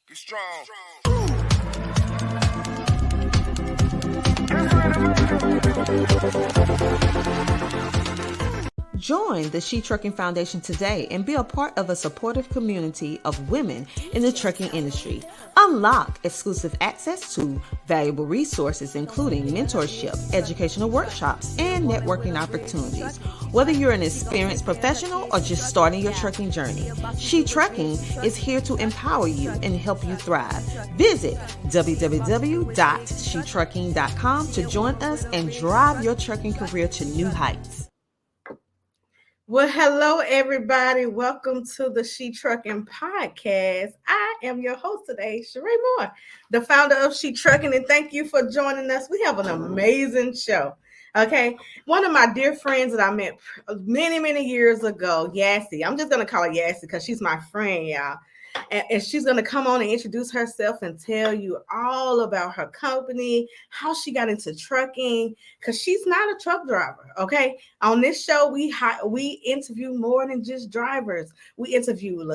Be strong. Join the She Trucking Foundation today and be a part of a supportive community of women in the trucking industry. Unlock exclusive access to valuable resources, including mentorship, educational workshops, and networking opportunities. Whether you're an experienced professional or just starting your trucking journey, She Trucking is here to empower you and help you thrive. Visit www.shetrucking.com to join us and drive your trucking career to new heights. Well, hello, everybody. Welcome to the She Trucking Podcast. I am your host today, Sheree Moore, the founder of She Trucking, and thank you for joining us. We have an amazing show. Okay, one of my dear friends that I met many years ago, Yassie. I'm just going to call her Yassie because she's my friend, y'all. And she's going to come on and introduce herself and tell you all about her company, how she got into trucking, because she's not a truck driver, okay? On this show, we interview more than just drivers. We interview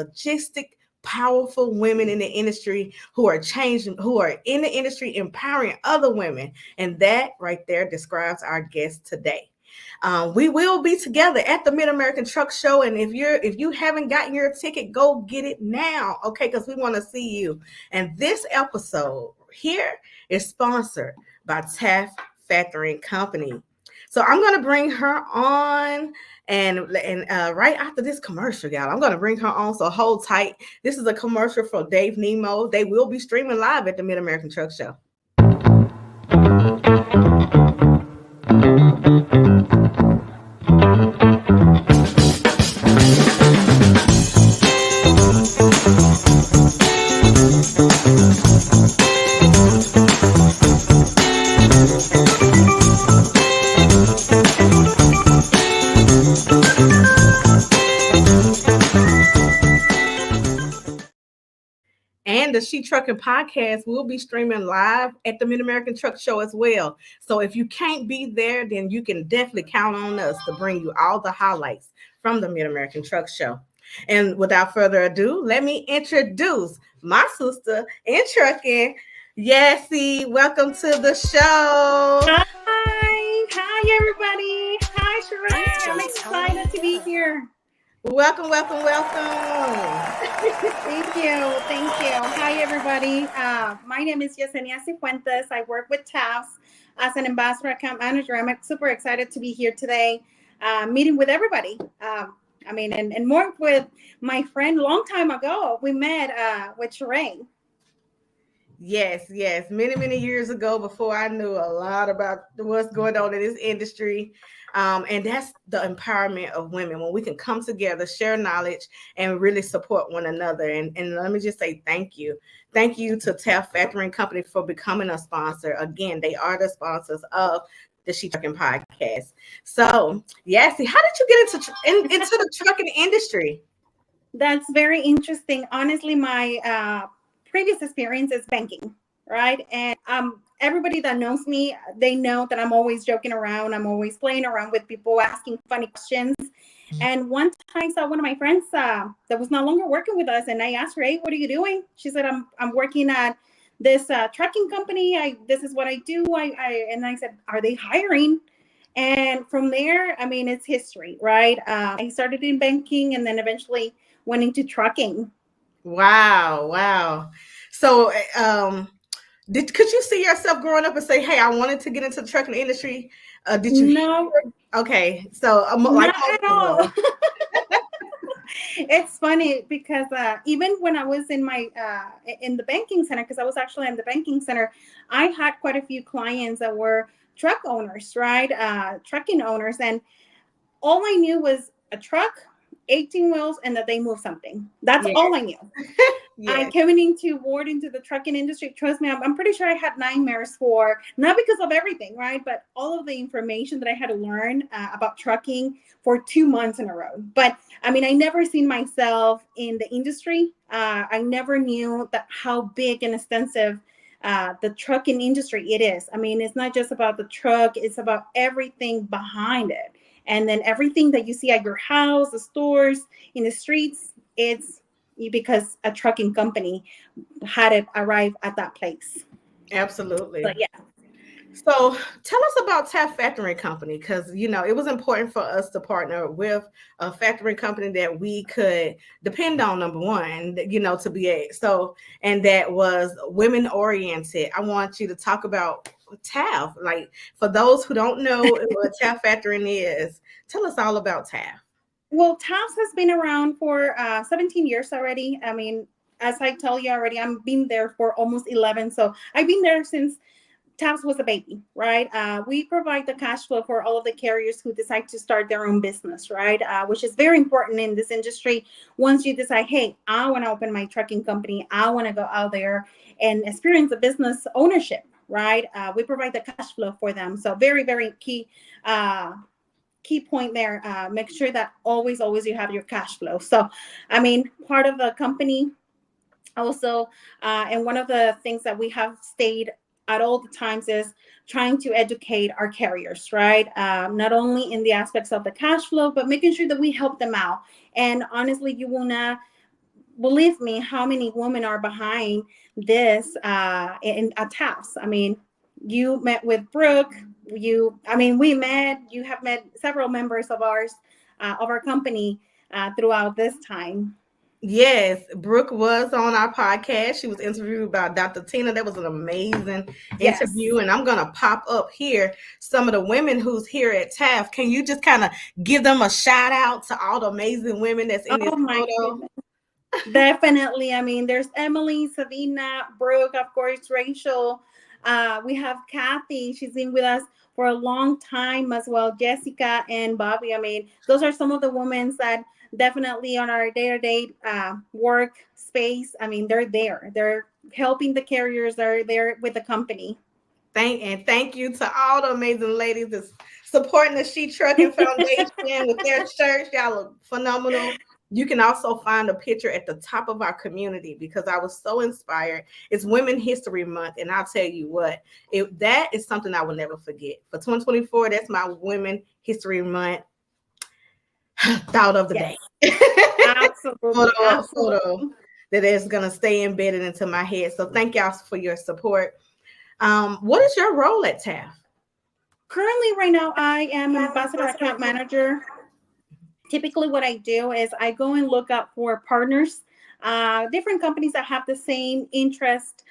powerful women in the industry who are in the industry, empowering other women. And that right there describes our guest today. We will be together at the Mid-American Truck Show, and if you haven't gotten your ticket, go get it now, okay? Because we want to see you. And this episode here is sponsored by TAFS Factoring Company. So I'm going to bring her on, and right after this commercial, y'all, I'm going to bring her on. So hold tight. This is a commercial for Dave Nemo. They will be streaming live at the Mid-American Truck Show. And the She Trucking Podcast will be streaming live at the Mid-American Truck Show as well. So if you can't be there, then you can definitely count on us to bring you all the highlights from the Mid-American Truck Show. And without further ado, let me introduce my sister in trucking, Yassie. Welcome to the show. Hi, everybody. Hi, Sheree. I'm excited to be here. Welcome. Thank you. Hi, everybody. My name is Yessenia Sifuentes. I work with TAFS as an ambassador account manager. I'm super excited to be here today, meeting with everybody. And more with my friend long time ago. We met with Sheree. Yes. Many years ago, before I knew a lot about what's going on in this industry. And that's the empowerment of women, when we can come together, share knowledge, and really support one another. And let me just say thank you. Thank you to TAFS Factoring Company for becoming a sponsor. Again, they are the sponsors of the She Trucking Podcast. So, Yassie, how did you get into the trucking industry? That's very interesting. Honestly, my previous experience is banking, right? And everybody that knows me, they know that I'm always joking around. I'm always playing around with people, asking funny questions. And one time I saw one of my friends that was no longer working with us, and I asked her, "Hey, what are you doing?" She said, "I'm working at this trucking company. This is what I do." And I said, "Are they hiring?" And from there, it's history, right? I started in banking, and then eventually went into trucking. Wow. So, could you see yourself growing up and say, "Hey, I wanted to get into the trucking industry"? Did you? No. Okay, so not at all. It's funny because even when I was in my in the banking center, because I was actually in the banking center, I had quite a few clients that were truck owners, right? Trucking owners, and all I knew was a truck, 18 wheels, and that they move something. That's all I knew. I came into the trucking industry. Trust me, I'm pretty sure I had nightmares not because of everything, right? But all of the information that I had to learn about trucking for 2 months in a row. But I never seen myself in the industry. I never knew how big and extensive the trucking industry it is. It's not just about the truck. It's about everything behind it. And then everything that you see at your house, the stores, in the streets, it's because a trucking company had it arrive at that place. Absolutely. But yeah. So tell us about TAFS Factoring Company, because it was important for us to partner with a factoring company that we could depend on. Number one, to be and that was women oriented. I want you to talk about TAFS. Like, for those who don't know what TAFS Factoring is, tell us all about TAFS. Well, TAFS has been around for 17 years already. I mean, as I tell you already, I've been there for almost 11. So I've been there since TAFS was a baby, right? We provide the cash flow for all of the carriers who decide to start their own business, right? Which is very important in this industry. Once you decide, hey, I want to open my trucking company, I want to go out there and experience the business ownership, right? We provide the cash flow for them. So very, very key point there. Make sure that always you have your cash flow. So, I mean, part of the company also, and one of the things that we have stayed at all the times is trying to educate our carriers, right? Not only in the aspects of the cash flow, but making sure that we help them out. And honestly, you will not believe me how many women are behind this in at TAFS. I mean, you met with Brooke. You have met several members of ours, of our company, throughout this time. Yes, Brooke was on our podcast. She was interviewed by Dr. Tina. That was an amazing interview. And I'm going to pop up here some of the women who's here at TAFS. Can you just kind of give them a shout out to all the amazing women that's in this photo? Goodness. Definitely. I mean, there's Emily, Savina, Brooke, of course, Rachel. We have Kathy. She's been with us for a long time as well. Jessica and Bobby. I mean, those are some of the women that definitely on our day-to-day work space. I mean, they're there. They're helping the carriers. They're there with the company. Thank you to all the amazing ladies that's supporting the She Trucking Foundation with their church. Y'all are phenomenal. You can also find a picture at the top of our community because I was so inspired. It's Women History Month, and I'll tell you what, that is something I will never forget. For 2024, that's my Women History Month thought of the day. Absolutely. Photo that is going to stay embedded into my head. So thank y'all for your support. What is your role at TAFS? Currently, right now, I am an ambassador account manager. Typically, what I do is I go and look up for partners, different companies that have the same interest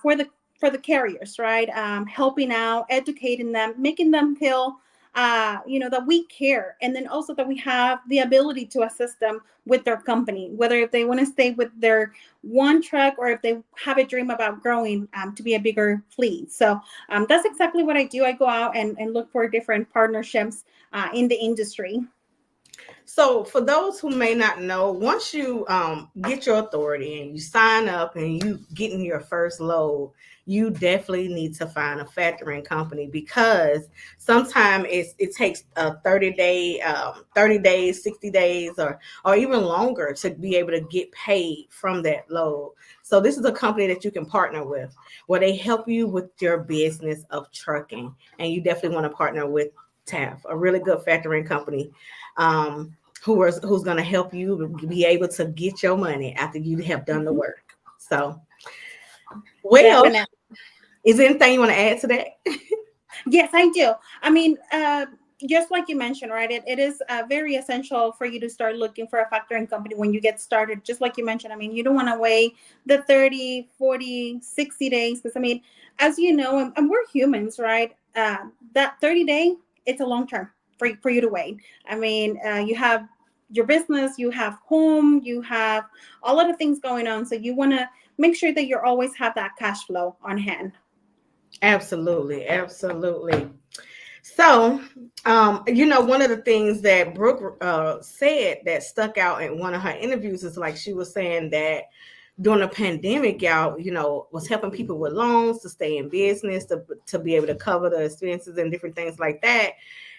for the carriers, right? Helping out, educating them, making them feel that we care, and then also that we have the ability to assist them with their company, whether if they want to stay with their one truck or if they have a dream about growing to be a bigger fleet. So that's exactly what I do. I go out and look for different partnerships in the industry. So for those who may not know, once you get your authority and you sign up and you get in your first load, you definitely need to find a factoring company because sometimes it takes 30 days, 60 days, or even longer to be able to get paid from that load. So this is a company that you can partner with where they help you with your business of trucking. And you definitely want to partner with TAFS, a really good factoring company. Who's going to help you be able to get your money after you have done the work. So, well, definitely. Is there anything you want to add to that? Yes, I do. I mean, just like you mentioned, right, it is very essential for you to start looking for a factoring company when you get started. Just like you mentioned, I mean, you don't want to wait the 30, 40, 60 days because, I mean, as you know, and we're humans, right, that 30-day, it's a long term for you to wait. I mean, you have your business, you have home, you have a lot of things going on. So you want to make sure that you always have that cash flow on hand. Absolutely. So, one of the things that Brooke said that stuck out in one of her interviews is like she was saying that during the pandemic, y'all, was helping people with loans to stay in business, to be able to cover the expenses and different things like that.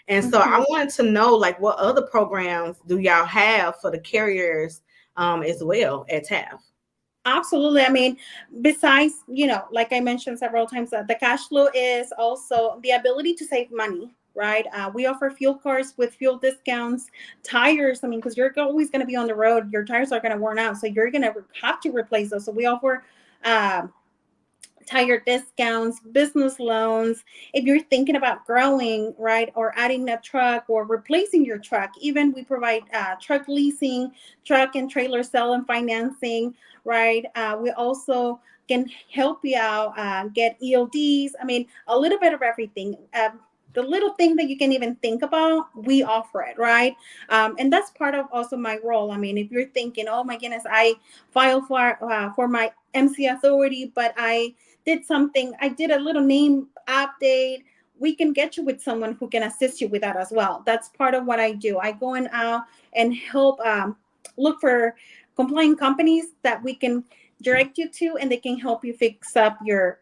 And so I wanted to know, like, what other programs do y'all have for the carriers as well at TAFS? Absolutely. I mean, besides, like I mentioned several times, the cash flow is also the ability to save money, right? We offer fuel cards with fuel discounts, tires. I mean, because you're always going to be on the road, your tires are going to worn out, so you're going to have to replace those. So we offer tire discounts, business loans. If you're thinking about growing, right, or adding a truck or replacing your truck, even we provide truck leasing, truck and trailer sale and financing, right? We also can help you out, get ELDs. I mean, a little bit of everything. The little thing that you can even think about, we offer it, right? And that's part of also my role. I mean, if you're thinking, oh my goodness, I filed for my MC authority, but I did a little name update. We can get you with someone who can assist you with that as well. That's part of what I do. I go in out and help look for compliant companies that we can direct you to, and they can help you fix up your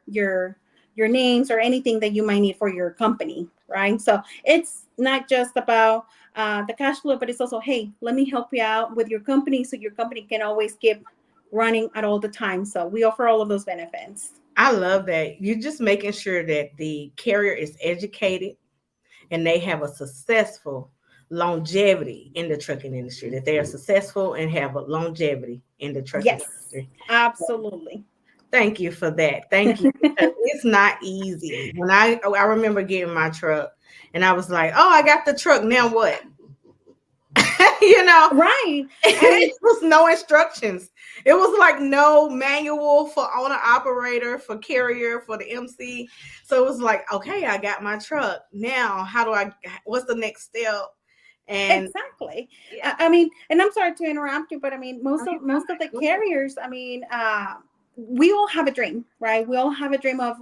names or anything that you might need for your company, right? So it's not just about the cash flow, but it's also, hey, let me help you out with your company so your company can always keep running at all the time. So we offer all of those benefits. I love that. You're just making sure that the carrier is educated and they have a successful longevity in the trucking industry, that they are successful and have a longevity in the trucking Yes, industry. absolutely. Thank you for that. Thank you. Because it's not easy. When I remember getting my truck and I was like, oh, I got the truck. Now what? you know, Right. I mean, it was no instructions. It was like no manual for owner operator, for carrier, for the MC. So it was like, okay, I got my truck. Now, what's the next step? And exactly. yeah, I mean, and I'm sorry to interrupt you, but I mean, most of the carriers, I mean, we all have a dream, right? We all have a dream of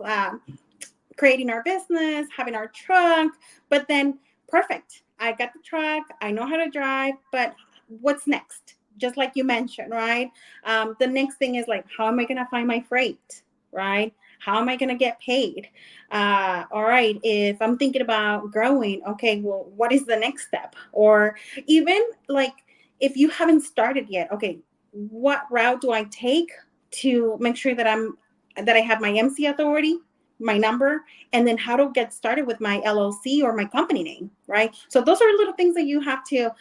creating our business, having our truck, but then perfect. I got the truck, I know how to drive, but what's next? Just like you mentioned, right? The next thing is like, how am I going to find my freight, right? How am I going to get paid? All right, if I'm thinking about growing, okay, well, what is the next step? Or even like, if you haven't started yet, okay, what route do I take to make sure that I have my MC authority, my number, and then how to get started with my LLC or my company name, right? So those are little things that you have to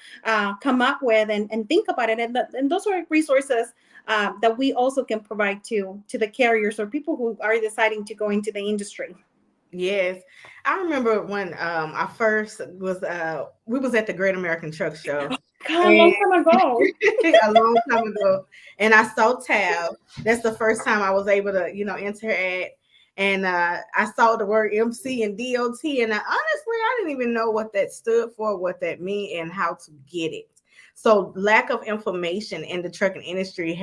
come up with and think about it. And those are resources that we also can provide to the carriers or people who are deciding to go into the industry. yes. I remember when I first was we was at the Great American Truck Show God, a and long time ago. a long time ago, and I saw Tab. That's the first time I was able to, interact. And I saw the word MC and DOT, and honestly, I didn't even know what that stood for, what that meant, and how to get it. So lack of information in the trucking industry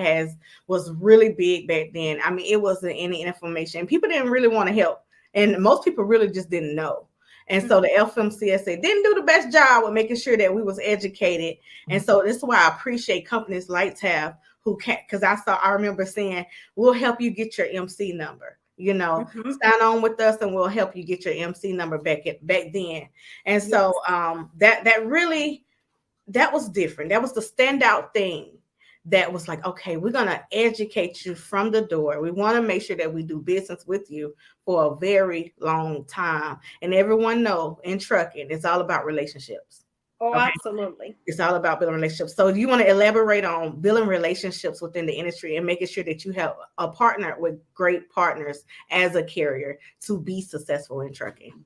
was really big back then. I mean, it wasn't any information. People didn't really want to help, and most people really just didn't know. And so the FMCSA didn't do the best job with making sure that we was educated. And so this is why I appreciate companies like TAF who can, because I remember saying, we'll help you get your MC number. Mm-hmm. Sign on with us and we'll help you get your MC number back then. And Yes. so that was different. That was the standout thing. That was like, okay, we're going to educate you from the door. We want to make sure that we do business with you for a very long time. And everyone know in trucking, it's all about relationships. Oh, Okay. absolutely. It's all about building relationships. So you want to elaborate on building relationships within the industry and making sure that you have a partner with great partners as a carrier to be successful in trucking.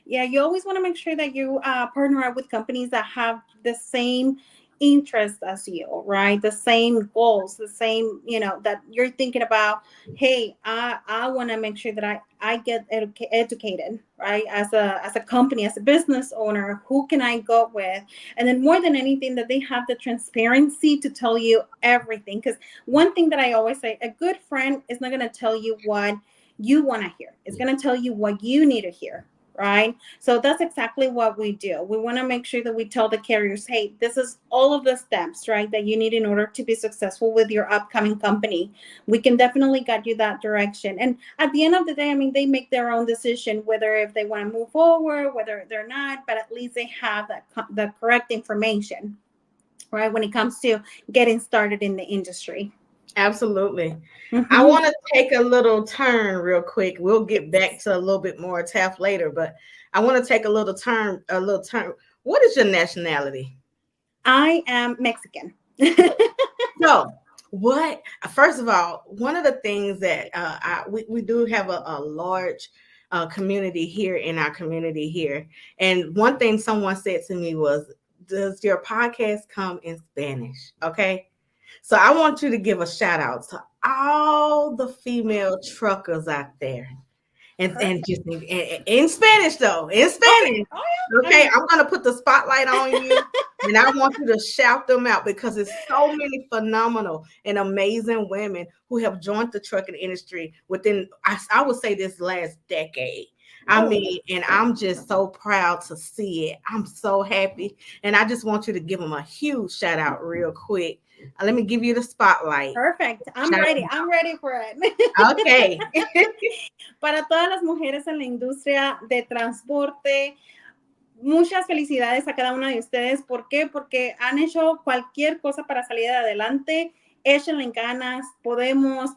Yeah, you always want to make sure that you partner up with companies that have the same interest as you, right? The same goals, the same, that you're thinking about, hey, I want to make sure that I get educated, right? As a company, as a business owner, who can I go with? And then more than anything, that they have the transparency to tell you everything. Because one thing that I always say, a good friend is not going to tell you what you want to hear. It's going to tell you what you need to hear, right? So that's exactly what we do. We want to make sure that we tell the carriers, hey, this is all of the steps, right, that you need in order to be successful with your upcoming company. We can definitely guide you that direction. And at the end of the day, I mean, they make their own decision, whether if they want to move forward, whether they're not, but at least they have the correct information, right, when it comes to getting started in the industry. Absolutely. I Mhm. want to take a little turn real quick. We'll get back to a little bit more TAF later, but I want to take a little turn. What is your nationality? I am Mexican. So, what, first of all, one of the things that we do have a large community here in our community here. And one thing someone said to me was, does your podcast come in Spanish? Okay. So I want you to give a shout out to all the female truckers out there. And Perfect. just in Spanish though, in Okay. Spanish. Oh yeah. Oh Okay, yeah. I'm gonna put the spotlight on you, and I want you to shout them out because it's so many phenomenal and amazing women who have joined the trucking industry within, I would say, this last decade. I Oh, mean, and I'm just so proud to see it. I'm so happy, and I just want you to give them a huge shout out real quick. Let me give you the spotlight. perfect. I'm Shout ready. I'm ready for it. out. Okay. Para todas las mujeres en la industria de transporte, muchas felicidades a cada una de ustedes. ¿Por qué? Porque han hecho cualquier cosa para salir adelante. Échenle ganas, podemos,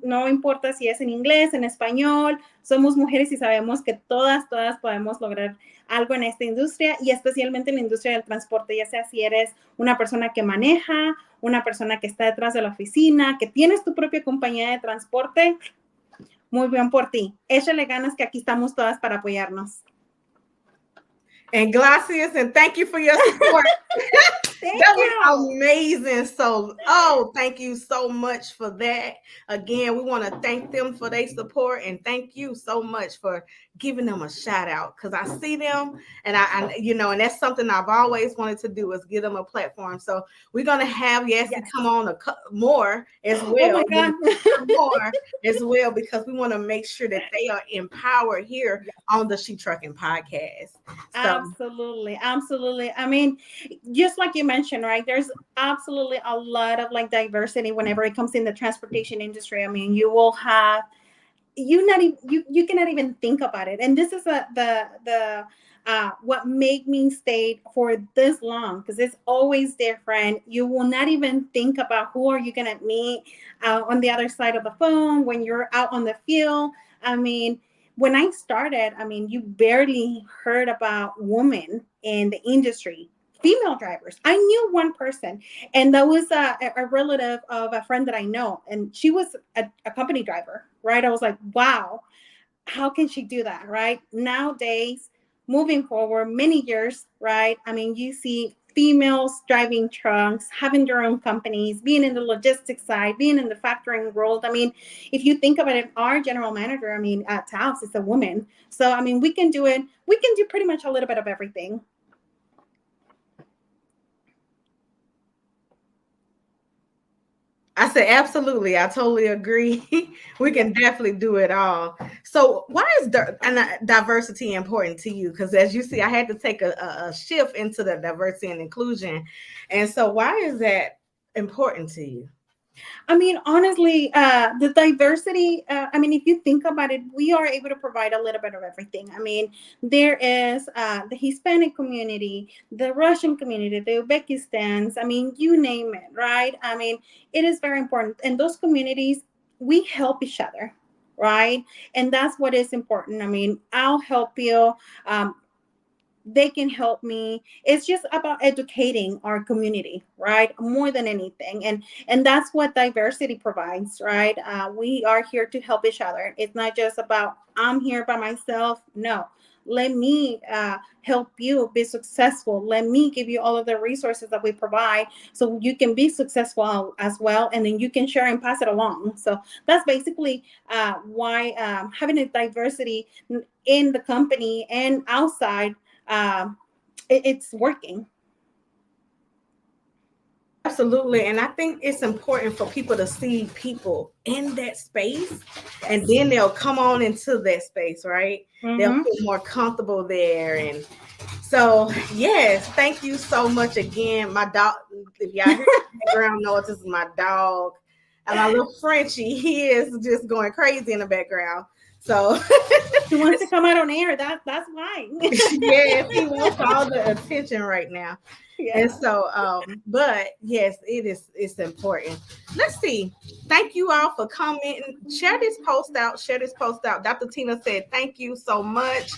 no importa si es en inglés, en español, somos mujeres y sabemos que todas podemos lograr algo en esta industria y especialmente en la industria del transporte, ya sea si eres una persona que maneja, una persona que está detrás de la oficina, que tienes tu propia compañía de transporte, muy bien por ti. Échale ganas que aquí estamos todas para apoyarnos. And Glacius, and thank you for your support. That was you. amazing. So, thank you so much for that. Again, we want to thank them for their support and thank you so much for giving them a shout out because I see them and and that's something I've always wanted to do is give them a platform. So we're gonna have Yessie come on more as well. Oh my God. More as well because we want to make sure that they are empowered here on the She Trucking podcast. So Absolutely. I mean, just like you mentioned, right? There's absolutely a lot of like diversity whenever it comes in the transportation industry. I mean, you will have you cannot even think about it. And this is the what made me stay for this long because it's always different. You will not even think about who are you gonna meet on the other side of the phone when you're out on the field. I mean, when I started, I mean, you barely heard about women in the industry, female drivers. I knew one person, and that was a relative of a friend that I know, and she was a company driver, right? I was like, wow, how can she do that, right? Nowadays, moving forward, many years, right? I mean, you see females driving trucks, having their own companies, being in the logistics side, being in the factoring world. I mean, if you think about it, our general manager, I mean, at TAFS is a woman. So, I mean, we can do it. We can do pretty much a little bit of everything. I said, absolutely. I totally agree. We can definitely do it all. So, why is diversity important to you? Because as you see, I had to take a shift into the diversity and inclusion. And so, why is that important to you? I mean, honestly, the diversity, I mean, if you think about it, we are able to provide a little bit of everything. I mean, there is the Hispanic community, the Russian community, the Uzbekistans, I mean, you name it, right? I mean, it is very important. And those communities, we help each other, right? And that's what is important. I mean, I'll help you. They can help me. It's just about educating our community, right, more than anything. And that's what diversity provides, right? We are here to help each other. It's not just about I'm here by myself. No, let me help you be successful. Let me give you all of the resources that we provide so you can be successful as well, and then you can share and pass it along. So that's basically why having a diversity in the company and outside, it's working. Absolutely. And I think it's important for people to see people in that space and then they'll come on into that space, right? They'll feel more comfortable there. And so, yes, thank you so much again. My dog, if y'all hear the background noise, this is my dog. And my little Frenchie, he is just going crazy in the background. So He wants to come out on air. That's why. yes, he wants all the attention right now. Yeah. And so, but yes, it's important. Let's see. Thank you all for commenting. Share this post out. Share this post out. Dr. Tina said, thank you so much.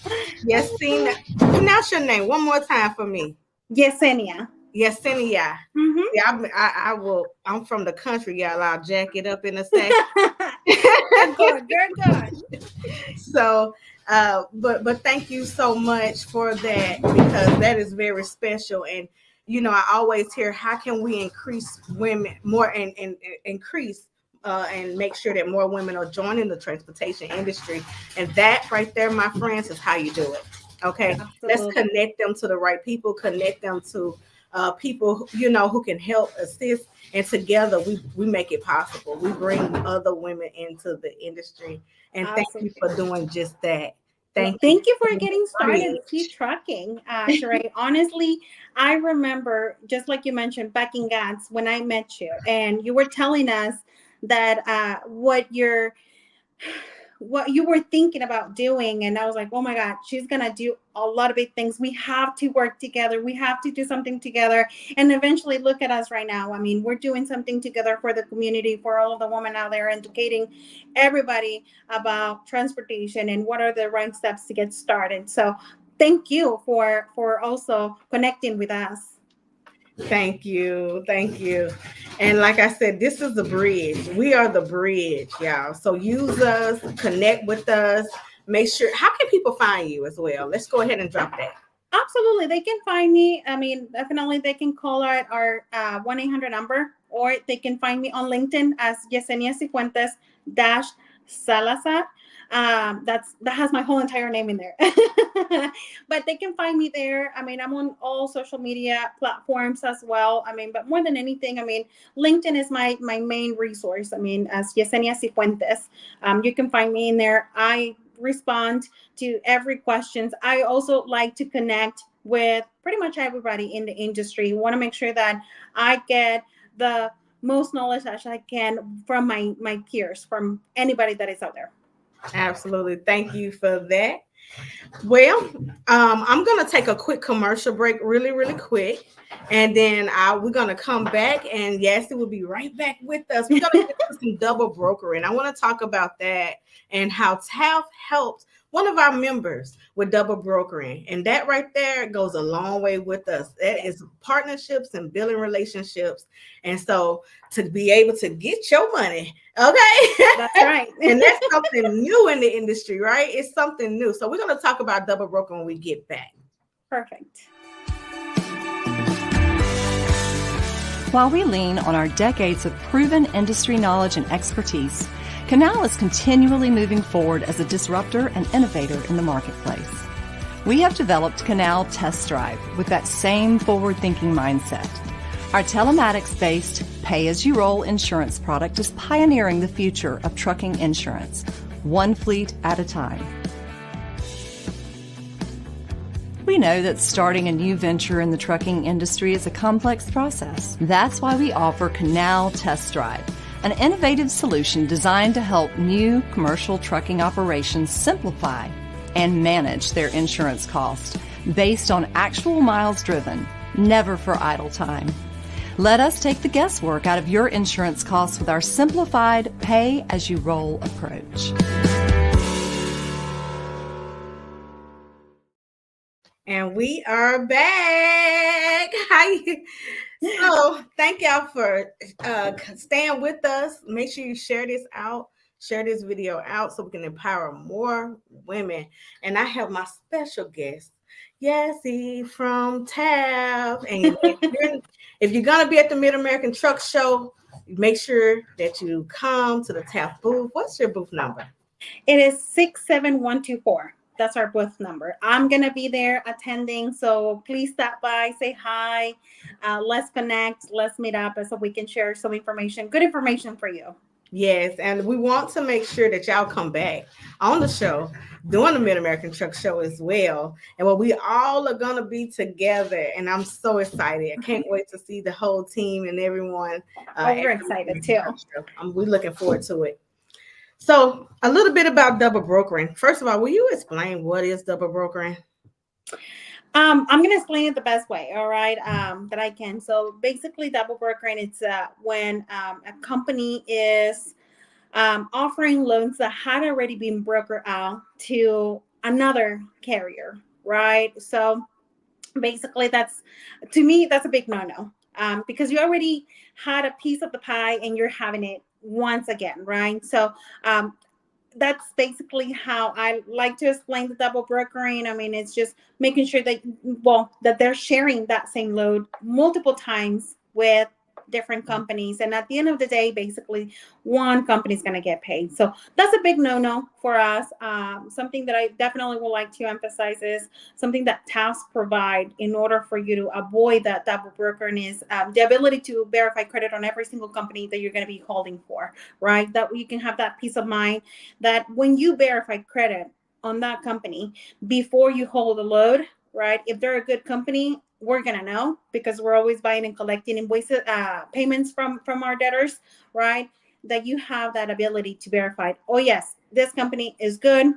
Yessenia, pronounce your name one more time for me. Yessenia. Yessenia. Mm-hmm. Yeah, I will. I'm from the country, y'all. I'll jack it up in a second. Good. So, but thank you so much for that, because that is very special. And I always hear, how can we increase women more and increase and make sure that more women are joining the transportation industry? And that right there, my friends, is how you do it. Okay, Absolutely. Let's connect them to the right people, connect them to people who can help assist, and together we make it possible. We bring other women into the industry, and Absolutely. thank you for doing just that. Thank you for getting started with She Trucking, Sheree. Honestly, I remember, just like you mentioned, back in GATS, when I met you, and you were telling us that what you were thinking about doing, and I was like, oh my God, she's gonna do a lot of big things. We have to work together. We have to do something together. And eventually, look at us right now. I mean, we're doing something together for the community, for all of the women out there, educating everybody about transportation and what are the right steps to get started. So thank you for also connecting with us. Thank you. And like I said, this is the bridge. We are the bridge, y'all. So use us, connect with us. Make sure. How can people find you as well? Let's go ahead and drop that. Absolutely. They can find me. I mean, definitely they can call our 1-800 number, or they can find me on LinkedIn as Yessenia Sifuentes Salazar. That has my whole entire name in there. But they can find me there. I mean, I'm on all social media platforms as well. I mean, but more than anything, I mean, LinkedIn is my main resource. I mean, as Yessenia Sifuentes, you can find me in there. I respond to every questions. I also like to connect with pretty much everybody in the industry. Want to make sure that I get the most knowledge that I can from my peers, from anybody that is out there. Absolutely. Thank you for that. Well, I'm going to take a quick commercial break really, really quick. And then we're going to come back, and Yassi will be right back with us. We're going to get to some double brokering. I want to talk about that and how TAFS helped one of our members with double brokering. And that right there goes a long way with us. That is partnerships and building relationships. And so to be able to get your money, okay? That's right. And that's something new in the industry, right? It's something new. So we're going to talk about double brokering when we get back. Perfect. While we lean on our decades of proven industry knowledge and expertise, Canal is continually moving forward as a disruptor and innovator in the marketplace. We have developed Canal Test Drive with that same forward-thinking mindset. Our telematics-based pay-as-you-roll insurance product is pioneering the future of trucking insurance, one fleet at a time. We know that starting a new venture in the trucking industry is a complex process. That's why we offer Canal Test Drive, an innovative solution designed to help new commercial trucking operations simplify and manage their insurance costs based on actual miles driven, never for idle time. Let us take the guesswork out of your insurance costs with our simplified pay-as-you-roll approach. And we are back. Hi. So thank y'all for staying with us. Make sure you share this video out so we can empower more women. And I have my special guest, Yessie from TAFS. And if you're going to be at the Mid-American Truck Show, make sure that you come to the TAFS booth. What's your booth number? It is 67124. That's our booth number. I'm going to be there attending. So please stop by, say hi. Let's connect. Let's meet up so we can share some information, good information for you. Yes. And we want to make sure that y'all come back on the show, doing the Mid-American Truck Show as well. And we all are going to be together. And I'm so excited. I can't wait to see the whole team and everyone. We're excited too. We're looking forward to it. So a little bit about double brokering. First of all, will you explain what is double brokering? I'm going to explain it the best way, all right, that I can. So basically, double brokering, it's when a company is offering loans that had already been brokered out to another carrier, right? So basically, to me, that's a big no-no, because you already had a piece of the pie and you're having it once again, right? So um, that's basically how I like to explain the double brokering. I mean, it's just making sure that, well, that they're sharing that same load multiple times with different companies. And at the end of the day, basically, one company is going to get paid. So that's a big no-no for us. Something that I definitely would like to emphasize is something that TAFs provide in order for you to avoid that double brokering is the ability to verify credit on every single company that you're going to be holding for, right? That you can have that peace of mind that when you verify credit on that company before you hold a load, right? If they're a good company, we're gonna know because we're always buying and collecting invoices, payments from our debtors, right? That you have that ability to verify. Oh yes, this company is good.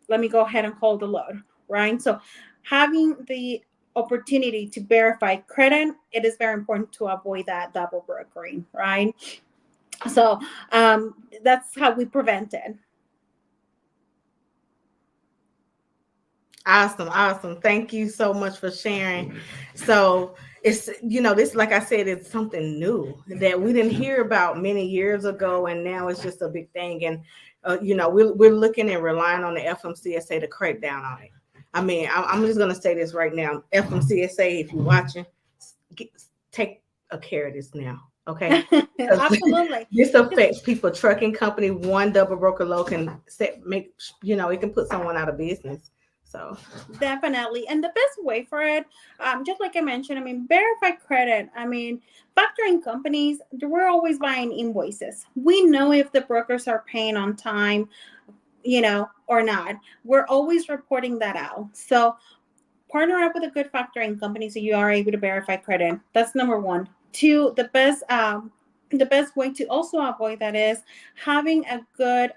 Let me go ahead and hold the load, right? So having the opportunity to verify credit, it is very important to avoid that double brokering, right? So that's how we prevent it. Awesome. Thank you so much for sharing. So it's, this, like I said, it's something new that we didn't hear about many years ago, and now it's just a big thing. And we're looking and relying on the FMCSA to crack down on it. I mean, I'm just gonna say this right now, FMCSA, if you're watching, take a care of this now. Okay. Absolutely. This affects people. Trucking company, one double broker low can it can put someone out of business. So Definitely. And the best way for it, just like I mentioned, I mean, verify credit. I mean, factoring companies, we're always buying invoices. We know if the brokers are paying on time, or not. We're always reporting that out. So partner up with a good factoring company so you are able to verify credit. That's number one. Two, the best way to also avoid that is having a good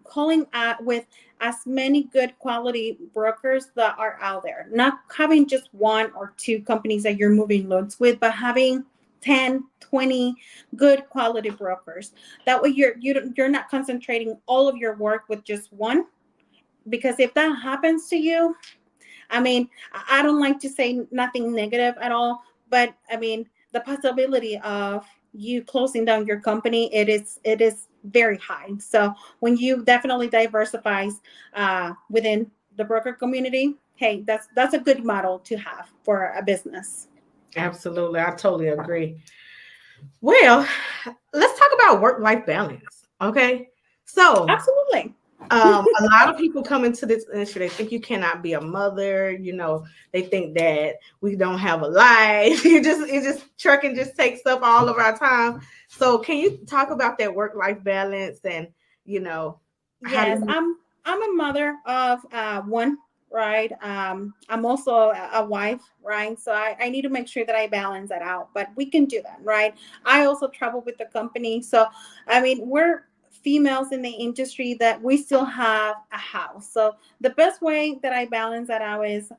calling with as many good quality brokers that are out there. Not having just one or two companies that you're moving loans with, but having 10, 20 good quality brokers. That way you're not concentrating all of your work with just one. Because if that happens to you, I mean, I don't like to say nothing negative at all, but I mean, the possibility of you closing down your company, it is very high. So when you definitely diversify within the broker community, hey, that's a good model to have for a business. absolutely, I totally agree. Well, let's talk about work-life balance. Okay. So Absolutely. a lot of people come into this industry, they think you cannot be a mother, they think that we don't have a life. Trucking just takes up all of our time. So can you talk about that work-life balance and how do Yes, you I'm a mother of one, right? I'm also a wife, right? So I need to make sure that I balance that out, but we can do that, right? I also travel with the company. So, I mean, we're females in the industry that we still have a house. So the best way that I balance that out is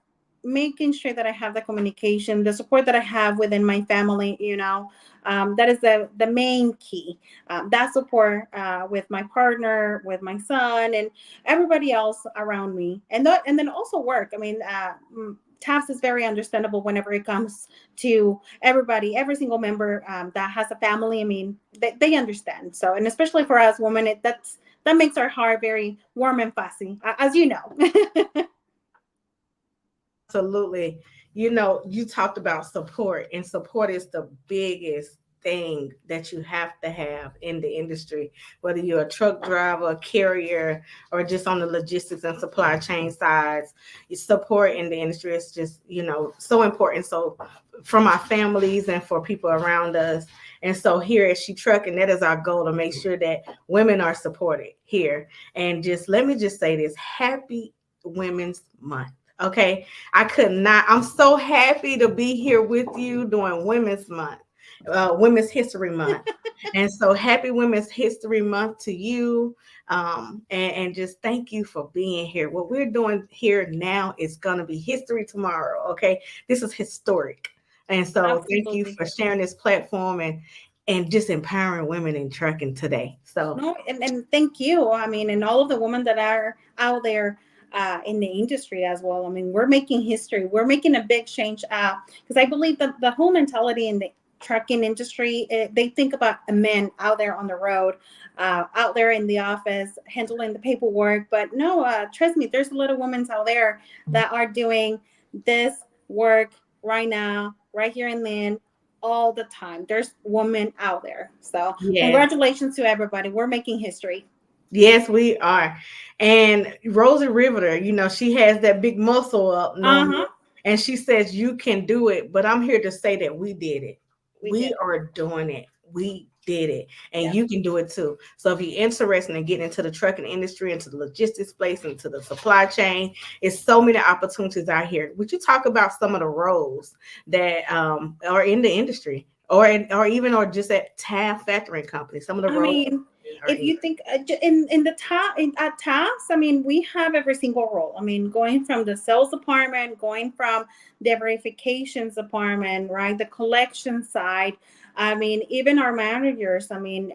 making sure that I have the communication, the support that I have within my family, that is the main key. That support with my partner, with my son, and everybody else around me, and then also work. I mean, TAFS is very understandable whenever it comes to everybody, every single member that has a family. I mean, they understand. So, and especially for us women, that makes our heart very warm and fuzzy, as you know. Absolutely. You talked about support, and support is the biggest thing that you have to have in the industry, whether you're a truck driver, a carrier, or just on the logistics and supply chain sides. Support in the industry is just, so important. So from our families and for people around us. And so here at She Truck, and that is our goal, to make sure that women are supported here. And just let me just say this: happy Women's Month. Okay. I'm so happy to be here with you during Women's Month. Women's History Month. And so happy Women's History Month to you. And just thank you for being here. What we're doing here now is going to be history tomorrow. Okay. This is historic. And so thank you Absolutely. for sharing this platform and just empowering women in trucking today. So No, and thank you. I mean, and all of the women that are out there in the industry as well. I mean, we're making history. We're making a big change because I believe that the whole mentality in the trucking industry, they think about a man out there on the road, out there in the office, handling the paperwork. But no, trust me, there's a lot of women out there that are doing this work right now, right here in Lynn, all the time. There's women out there. So yes. congratulations to everybody. We're making history. Yes, we are. And Rosie Riveter, she has that big muscle up normally. And she says you can do it, but I'm here to say that we did it. We are doing it. We did it. And you can do it too. So if you're interested in getting into the trucking industry, into the logistics place, into the supply chain, it's so many opportunities out here. Would you talk about some of the roles that are in the industry or just at TAFS factoring company? Some of the I roles. mean, if you think in the top at TAFS, I mean, we have every single role. I mean, going from the sales department, going from the verifications department, right, the collection side. I mean, even our managers. I mean,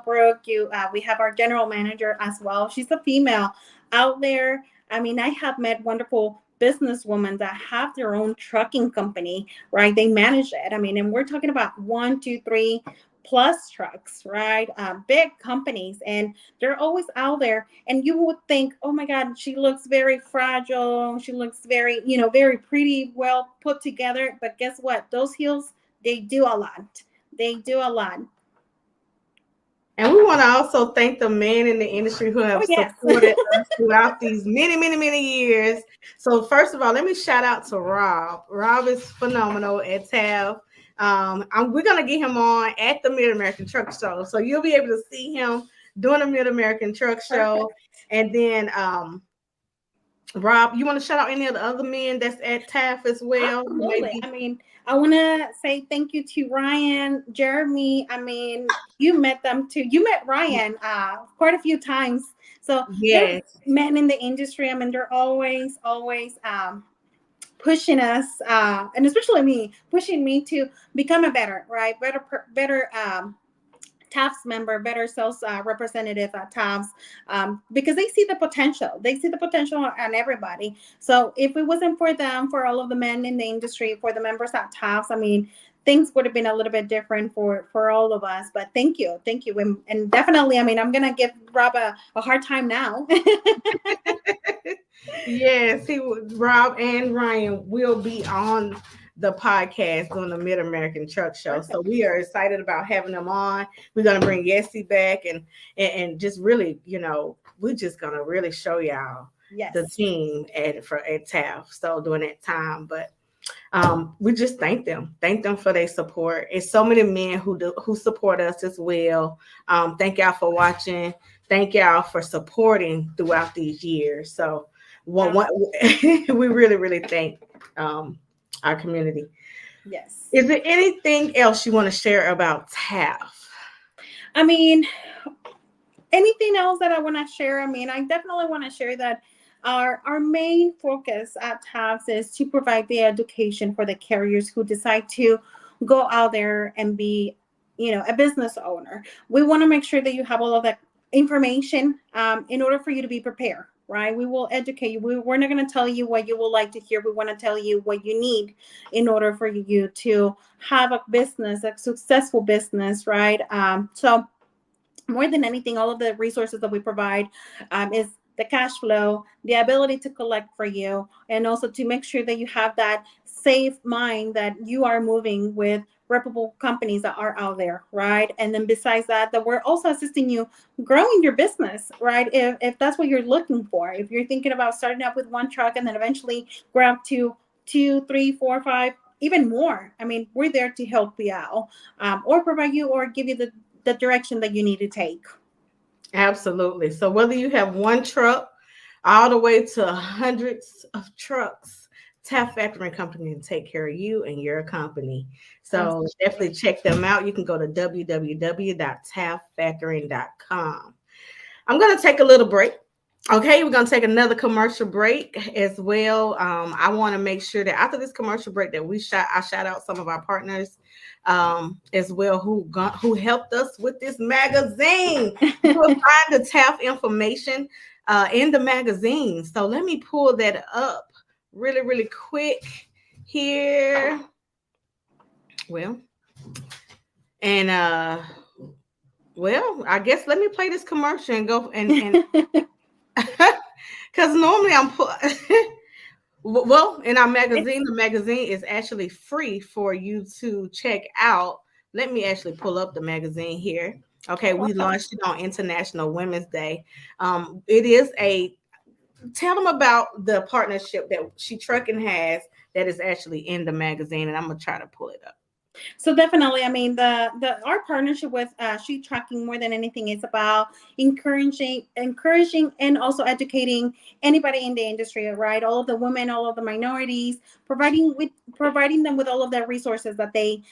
Brooke. We have our general manager as well. She's a female out there. I mean, I have met wonderful businesswomen that have their own trucking company, right? They manage it. I mean, and we're talking about 1, 2, 3 plus trucks, right? Big companies, and they're always out there. And you would think, oh my God, she looks very fragile. She looks very, very pretty, well put together. But guess what? Those heels, they do a lot. They do a lot. And we want to also thank the men in the industry who have supported us throughout these many, many, many years. So first of all, let me shout out to Rob. Rob is phenomenal at TAFS. We're going to get him on at the Mid-American Truck Show. So you'll be able to see him doing the Mid-American Truck Show. And then, Rob, you want to shout out any of the other men that's at TAFS as well? Absolutely. I mean, I want to say thank you to Ryan, Jeremy. I mean, you met them too. You met Ryan quite a few times. So they're men in the industry. I mean, they're always pushing us, and especially me, pushing me to become a better TAFS member, better sales representative at TAFS, because they see the potential. They see the potential on everybody. So if it wasn't for them, for all of the men in the industry, for the members at TAFS, I mean, things would have been a little bit different for all of us. But thank you. And definitely, I mean, I'm going to give Rob a hard time now. Yes, Rob and Ryan will be on the podcast on the Mid-American Truck Show. Perfect. So we are excited about having them on. We're going to bring Yessie back and just really, we're just going to really show y'all the team at TAFS. So during that time, but we just thank them for their support. It's so many men who support us as well. Thank y'all for watching. Thank y'all for supporting throughout these years. So we really, really thank our community. Yes. Is there anything else you want to share about TAFS? I mean, anything else that I want to share? I mean, I definitely want to share that our main focus at TAFS is to provide the education for the carriers who decide to go out there and be, a business owner. We want to make sure that you have all of that information in order for you to be prepared. Right? We will educate you. We're not going to tell you what you would like to hear. We want to tell you what you need in order for you to have a business, a successful business, right? So more than anything, all of the resources that we provide is the cash flow, the ability to collect for you, and also to make sure that you have that safe mind that you are moving with reputable companies that are out there, right? And then besides that we're also assisting you growing your business, right? If that's what you're looking for, if you're thinking about starting up with one truck and then eventually grow up to 2, 3, 4, 5, even more. I mean, we're there to help you out, or provide you or give you the direction that you need to take. Absolutely. So whether you have one truck all the way to hundreds of trucks, TAFS Factoring Company to take care of you and your company. So definitely check them out. You can go to www.tafsfactoring.com. I'm going to take a little break. Okay, we're going to take another commercial break as well. I want to make sure that after this commercial break that I shout out some of our partners as well who helped us with this magazine. You will find the TAF information in the magazine. So let me pull that up really, really quick here. Well, and I guess let me play this commercial and go and because normally well, in our magazine, the magazine is actually free for you to check out. Let me actually pull up the magazine here. Okay, we launched it on International Women's Day. It is tell them about the partnership that She Trucking has that is actually in the magazine, and I'm gonna try to pull it up. So definitely, I mean, our partnership with She Trucking, more than anything, is about encouraging, and also educating anybody in the industry, right? All of the women, all of the minorities, providing them with all of the resources that they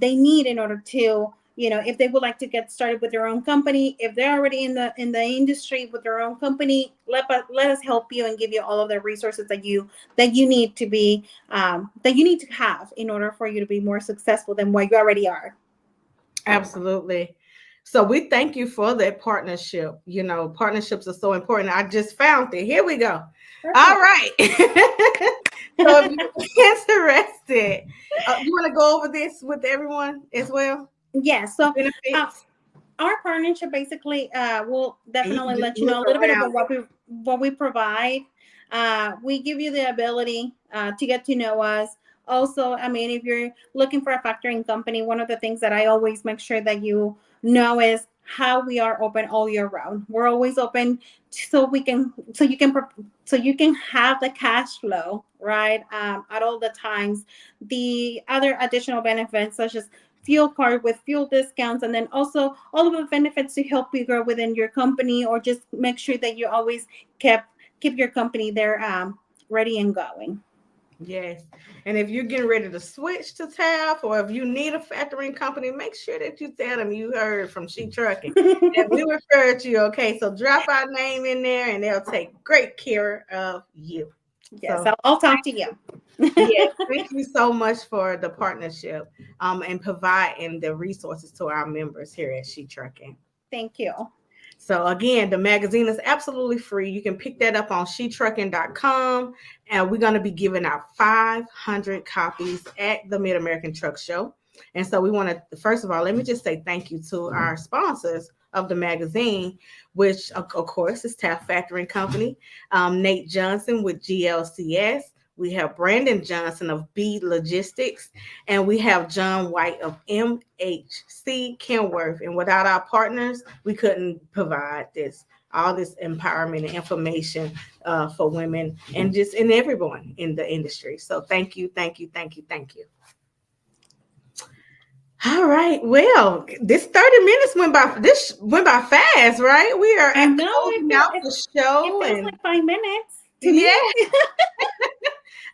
need in order to, if they would like to get started with their own company, if they're already in the industry with their own company, let us help you and give you all of the resources that you need to be that you need to have in order for you to be more successful than what you already are. Absolutely. So we thank you for that partnership. Partnerships are so important. I just found it. Here we go. Perfect. All right. So if you're interested, you want to go over this with everyone as well? Yes. So our partnership basically will definitely let you know a little bit about what we provide. We give you the ability to get to know us. Also, I mean, if you're looking for a factoring company, one of the things that I always make sure that you know is how we are open all year round. We're always open so you can have the cash flow, right? At all the times. The other additional benefits such as fuel card with fuel discounts, and then also all of the benefits to help you grow within your company, or just make sure that you always keep your company there ready and going. Yes. And if you're getting ready to switch to TAF, or if you need a factoring company, make sure that you tell them you heard from She Trucking and we referred you. Okay, so drop our name in there and they'll take great care of you. Yes, so, I'll talk to you. Yes, thank you so much for the partnership and providing the resources to our members here at She Trucking. Thank you. So again, the magazine is absolutely free. You can pick that up on shetrucking.com, and we're going to be giving out 500 copies at the Mid-American Truck Show. And so we want to, first of all, let me just say thank you to our sponsors of the magazine, which of course is TAF Factoring Company, Nate Johnson with GLCS. We have Brandon Johnson of B Logistics, and we have John White of MHC Kenworth. And without our partners, we couldn't provide all this empowerment and information for women and just in everyone in the industry. So thank you, thank you, thank you, thank you. All right. Well, this 30 minutes went by fast, right? We are closing out the show. It feels like 5 minutes. Yeah.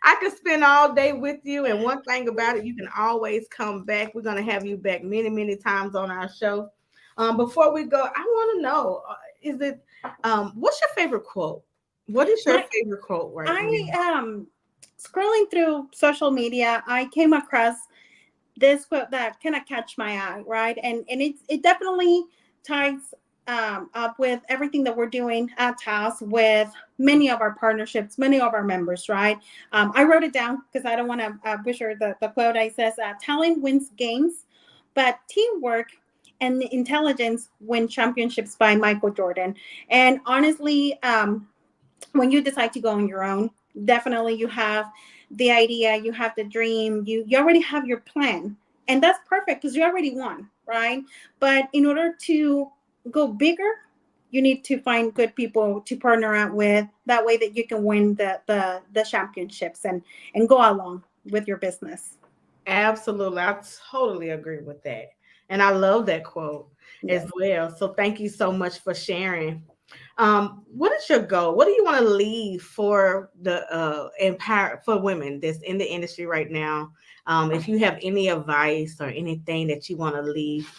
I could spend all day with you. And one thing about it, you can always come back. We're going to have you back many, many times on our show. Before we go, I want to know, what's your favorite quote? What is your favorite quote right now? Scrolling through social media, I came across this quote that kind of catch my eye, right? And it definitely ties up with everything that we're doing at TAFS with many of our partnerships, many of our members, right? I wrote it down because I don't want to butcher the quote. I says, talent wins games, but teamwork and intelligence win championships, by Michael Jordan. And honestly, when you decide to go on your own, definitely you have the idea, you have the dream, you already have your plan. And that's perfect because you already won, right? But in order to go bigger, you need to find good people to partner out with. That way that you can win the championships and go along with your business. Absolutely. I totally agree with that. And I love that quote as well. So thank you so much for sharing. What is your goal? What do you want to leave for the empower for women that's in the industry right now? If you have any advice or anything that you want to leave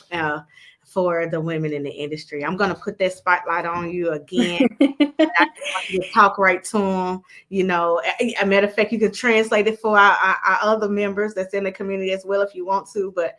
for the women in the industry, I'm going to put that spotlight on you again. I want you to talk right to them. You know, a matter of fact, you can translate it for our other members that's in the community as well if you want to. But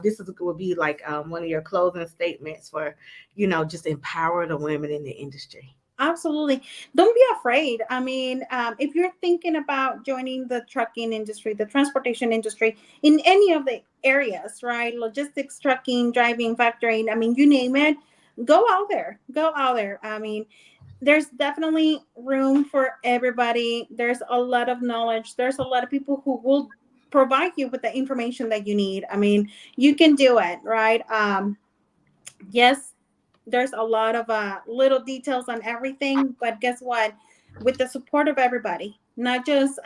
this would be like one of your closing statements for, you know, just empower the women in the industry. Absolutely. Don't be afraid. I mean, if you're thinking about joining the trucking industry, the transportation industry in any of the areas, right? Logistics, trucking, driving, factoring, I mean, you name it, go out there. Go out there. I mean, there's definitely room for everybody. There's a lot of knowledge. There's a lot of people who will provide you with the information that you need. I mean, you can do it, right? Yes, there's a lot of little details on everything, but guess what? With the support of everybody, not just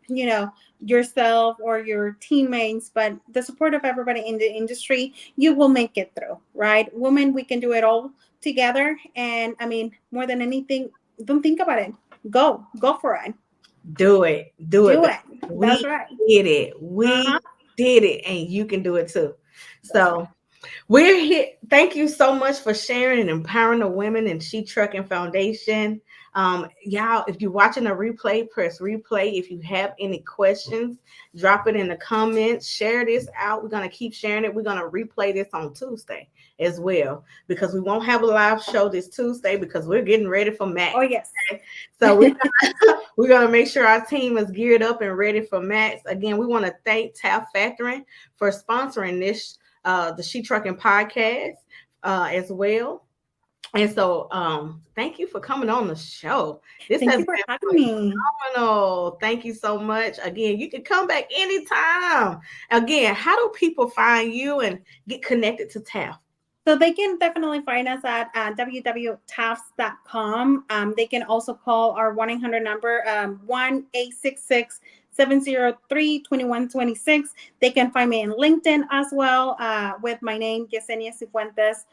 you know, yourself or your teammates, but the support of everybody in the industry, you will make it through, right? Women, we can do it all together. And I mean, more than anything, don't think about it. Go for it. Do it. Do it. That's We right. did it. We did it, and you can do it too. So we're here. Thank you so much for sharing and empowering the women in She Trucking Foundation. Y'all, if you're watching a replay, press replay. If you have any questions, drop it in the comments. Share this out. We're going to keep sharing it. We're going to replay this on Tuesday as well, because we won't have a live show this Tuesday because we're getting ready for Max. Oh, yes. So we're gonna make sure our team is geared up and ready for Max. Again, we want to thank TAFS Factoring for sponsoring this the She Trucking podcast as well. And so thank you for coming on the show. This Thank has you for been having me. phenomenal. Thank you so much. Again, you can come back anytime. Again, how do people find you and get connected to TAFS? So they can definitely find us at www.tafs.com. They can also call our 1-800 number, 1-866-703-2126. They can find me in LinkedIn as well with my name, Yessenia Sifuentes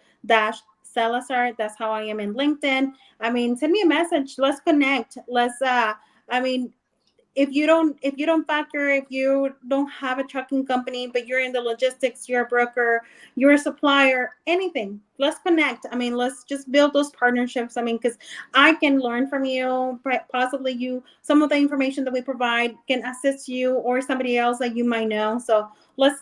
Salazar. That's how I am in LinkedIn. I mean, send me a message. Let's connect. Let's, I mean, if you don't factor, if you don't have a trucking company, but you're in the logistics, you're a broker, you're a supplier, anything, let's connect. I mean, let's just build those partnerships. I mean, because I can learn from you, possibly you, some of the information that we provide can assist you or somebody else that you might know. So let's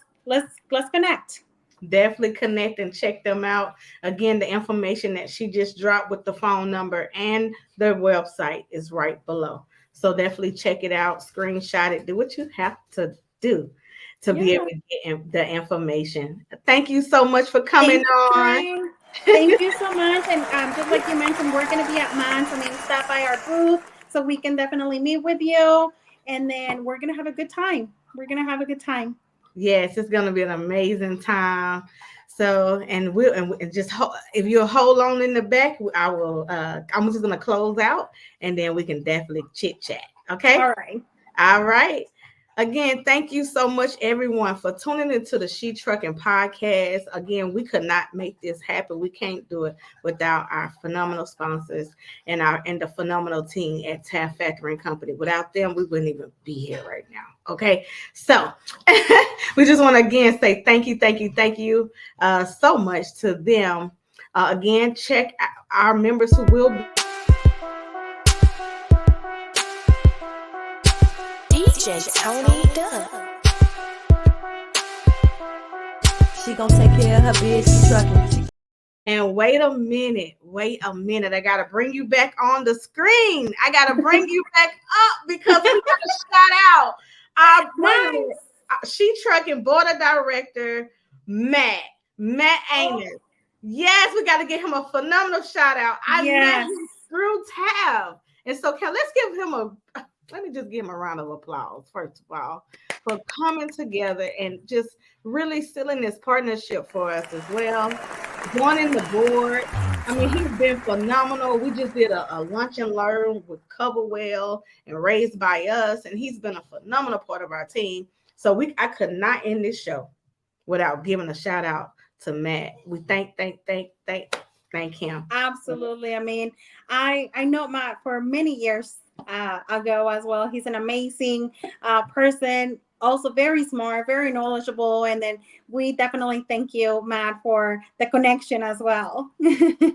connect. Definitely connect and check them out. Again, the information that she just dropped with the phone number and their website is right below. So definitely check it out, screenshot it, do what you have to do to be able to get the information. Thank you so much for coming on. Thank you so much. And just like you mentioned, we're going to be at Mons. I mean, stop by our booth so we can definitely meet with you. And then we're going to have a good time. Yes, it's going to be an amazing time. So, and just if you'll hold on in the back, I'm just going to close out and then we can definitely chit chat. Okay. All right. Again, thank you so much, everyone, for tuning into the She Trucking podcast. Again, we could not make this happen. We can't do it without our phenomenal sponsors and the phenomenal team at TAFS Factoring Company. Without them, we wouldn't even be here right now. Okay, so we just want to again say thank you so much to them. Again, check our members who will be. DJ Tony Dubb. She gonna take care of her bitch trucking. And wait a minute. I gotta bring you back on the screen. I gotta bring you back up because we gotta shout out our brother, She Trucking Board of Director, Matt Amos. Yes, we gotta give him a phenomenal shout out. I met him through TAFS. And so let's give him let me just give him a round of applause, first of all, for coming together and just really sealing this partnership for us as well. Joining the board. I mean, he's been phenomenal. We just did a lunch and learn with Coverwell and Raised by Us, and he's been a phenomenal part of our team. So I could not end this show without giving a shout out to Matt. We thank thank him. Absolutely. I mean, I know Matt for many years ago as well. He's an amazing person, also very smart, very knowledgeable. And then we definitely thank you, Matt, for the connection as well.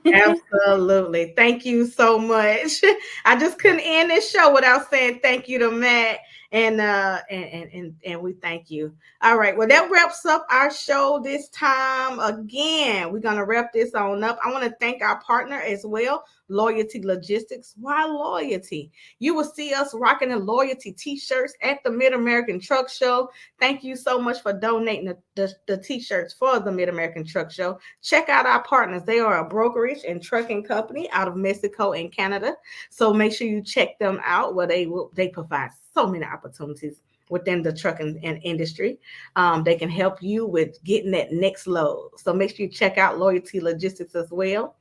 Absolutely. Thank you so much. I just couldn't end this show without saying thank you to Matt and we thank you. All right. Well, that wraps up our show this time. Again, we're gonna wrap this on up. I want to thank our partner as well, Loyalty Logistics. Why loyalty? You will see us rocking the loyalty t-shirts at the Mid-American Truck Show. Thank you so much for donating the t-shirts for the Mid-American Truck Show. Check out our partners. They are a brokerage and trucking company out of Mexico and Canada. So make sure you check them out where they provide so many opportunities within the trucking industry. They can help you with getting that next load. So make sure you check out Loyalty Logistics as well.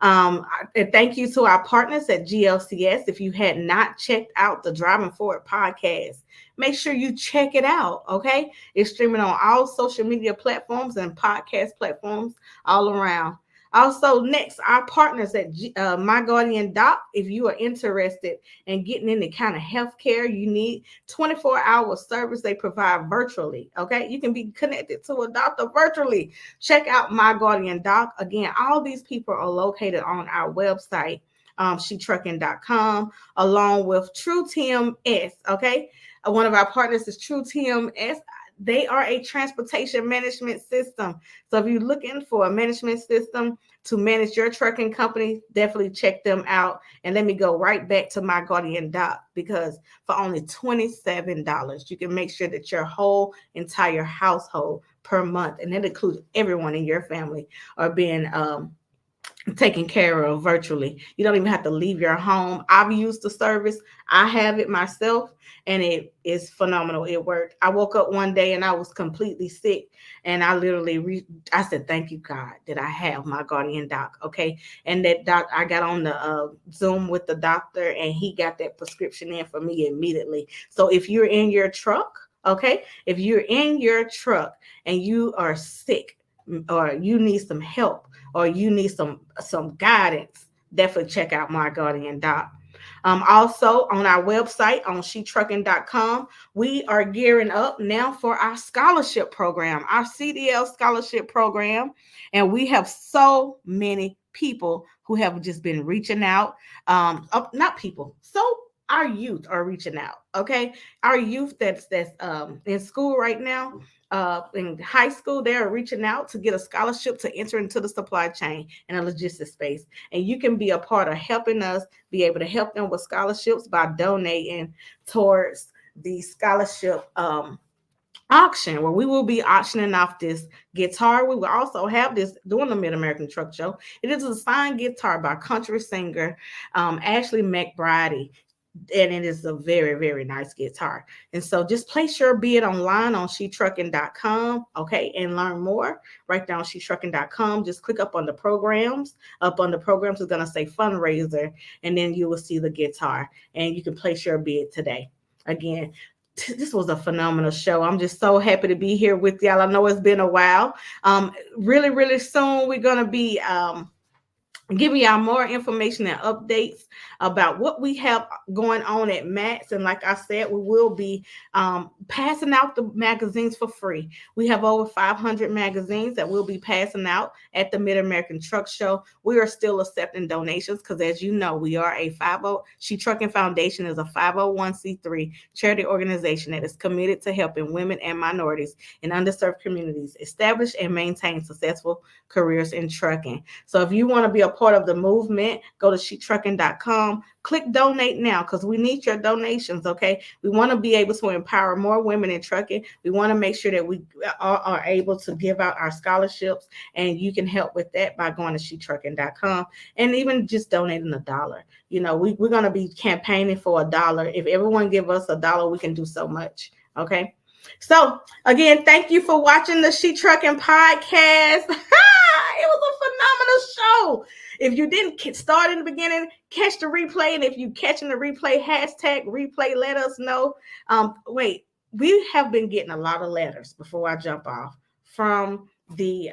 And thank you to our partners at GLCS. If you had not checked out the Driving Forward podcast, make sure you check it out. Okay. It's streaming on all social media platforms and podcast platforms all around. Also, next, our partners at My Guardian Doc. If you are interested in getting any kind of healthcare you need, 24-hour service they provide virtually. Okay, you can be connected to a doctor virtually. Check out My Guardian Doc. Again, all these people are located on our website, shetrucking.com, along with True TMS. Okay, one of our partners is True TMS. They are a transportation management system. So if you're looking for a management system to manage your trucking company, definitely check them out. And let me go right back to My Guardian Doc, because for only $27, you can make sure that your whole entire household per month, and that includes everyone in your family, are being taken care of virtually. You don't even have to leave your home. I've used the service. I have it myself, and it is phenomenal. It worked. I woke up one day and I was completely sick, and I literally I said, thank you, God, that I have My Guardian Doc. Okay. And that doc, I got on the Zoom with the doctor, and he got that prescription in for me immediately. So if you're in your truck, okay, if you're in your truck and you are sick, or you need some help, or you need some guidance, definitely check out My Guardian Doc. Also on our website on shetrucking.com, we are gearing up now for our scholarship program, our CDL scholarship program. And we have so many people who have just been reaching out. Not people. So our youth are reaching out. Okay. Our youth that's in school right now, in high school, they're reaching out to get a scholarship to enter into the supply chain and a logistics space. And you can be a part of helping us be able to help them with scholarships by donating towards the scholarship auction, where we will be auctioning off this guitar. We will also have this during the Mid-American Truck Show. It is a signed guitar by country singer Ashley McBride. And it is a very, very nice guitar. And so just place your bid online on shetrucking.com, okay, and learn more. Right down shetrucking.com. Just click up on the programs. Up on the programs, it's going to say fundraiser, and then you will see the guitar, and you can place your bid today. Again, this was a phenomenal show. I'm just so happy to be here with y'all. I know it's been a while. Really, really soon, we're going to be giving y'all more information and updates about what we have going on at Matt's. And like I said, we will be passing out the magazines for free. We have over 500 magazines that we'll be passing out at the Mid-American Truck Show. We are still accepting donations because, as you know, we are a 50. She Trucking Foundation is a 501c3 charity organization that is committed to helping women and minorities in underserved communities establish and maintain successful careers in trucking. So if you want to be a part of the movement, go to shetrucking.com, click donate now, because we need your donations. Okay, we want to be able to empower more women in trucking. We want to make sure that we are able to give out our scholarships, and you can help with that by going to shetrucking.com and even just donating $1. You know, we're going to be campaigning for $1. If everyone give us $1, we can do so much. Okay. So again, thank you for watching the She Trucking podcast. It was a phenomenal show. If you didn't start in the beginning, catch the replay. And if you catching the replay, hashtag replay, let us know. Wait, we have been getting a lot of letters before I jump off from the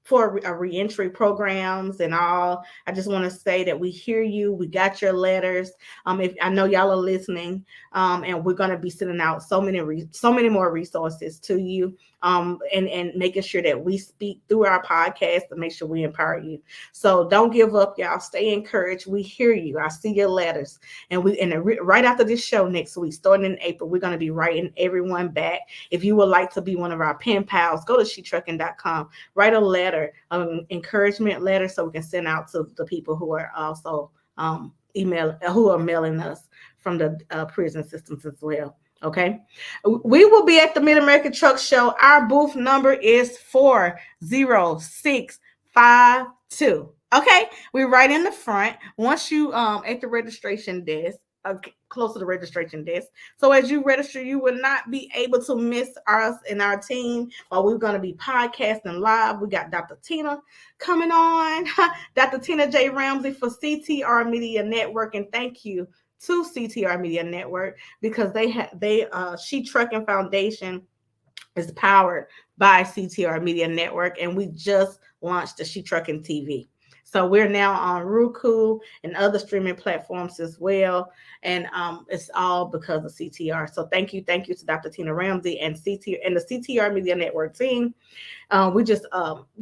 for reentry programs and all. I just want to say that we hear you. We got your letters. If I know y'all are listening, and we're going to be sending out so many more resources to you, and making sure that we speak through our podcast to make sure we empower you. So don't give up, y'all. Stay encouraged. We hear you. I see your letters, and right after this show next week, starting in April, we're going to be writing everyone back. If you would like to be one of our pen pals, go to shetrucking.com, write a letter, encouragement letter, so we can send out to the people who are also mailing us from the prison systems as well. Okay, we will be at the Mid-American Truck Show. Our booth number is 40652. Okay, we're right in the front. Once you at the registration desk, close to the registration desk. So as you register, you will not be able to miss us and our team. We're going to be podcasting live. We got Dr. Tina coming on, Dr. Tina J. Ramsey for CTR Media Network, and thank you to CTR Media Network, because She Trucking Foundation is powered by CTR Media Network, and we just launched the She Trucking TV. So we're now on Roku and other streaming platforms as well. And it's all because of CTR. So thank you to Dr. Tina Ramsey and the CTR Media Network team. We just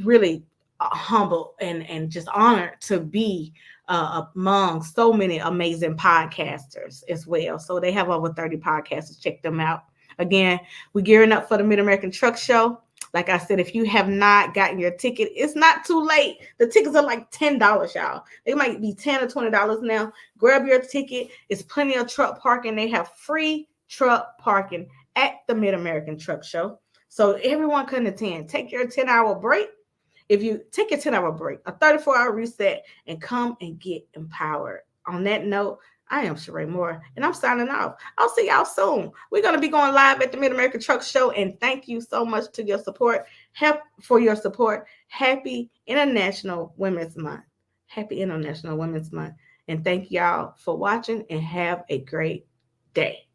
really humble and just honored to be among so many amazing podcasters as well. So they have over 30 podcasters. Check them out. Again, we're gearing up for the Mid-American Truck Show. Like I said, if you have not gotten your ticket, it's not too late. The tickets are like $10, y'all. They might be $10 or $20 now. Grab your ticket. It's plenty of truck parking. They have free truck parking at the Mid-American Truck Show, so everyone can attend. Take your 10-hour break. If you take your 10-hour break, a 34-hour reset, and come and get empowered. On that note, I am Sheree Moore, and I'm signing off. I'll see y'all soon. We're going to be going live at the Mid-American Truck Show, and thank you so much for your support. Happy International Women's Month. Happy International Women's Month. And thank y'all for watching, and have a great day.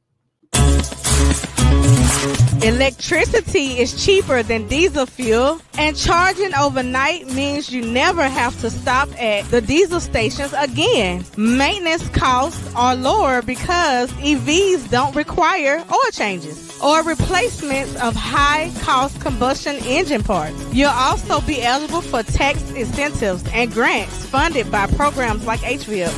Electricity is cheaper than diesel fuel, and charging overnight means you never have to stop at the diesel stations again. Maintenance costs are lower because EVs don't require oil changes or replacements of high-cost combustion engine parts. You'll also be eligible for tax incentives and grants funded by programs like HVIP.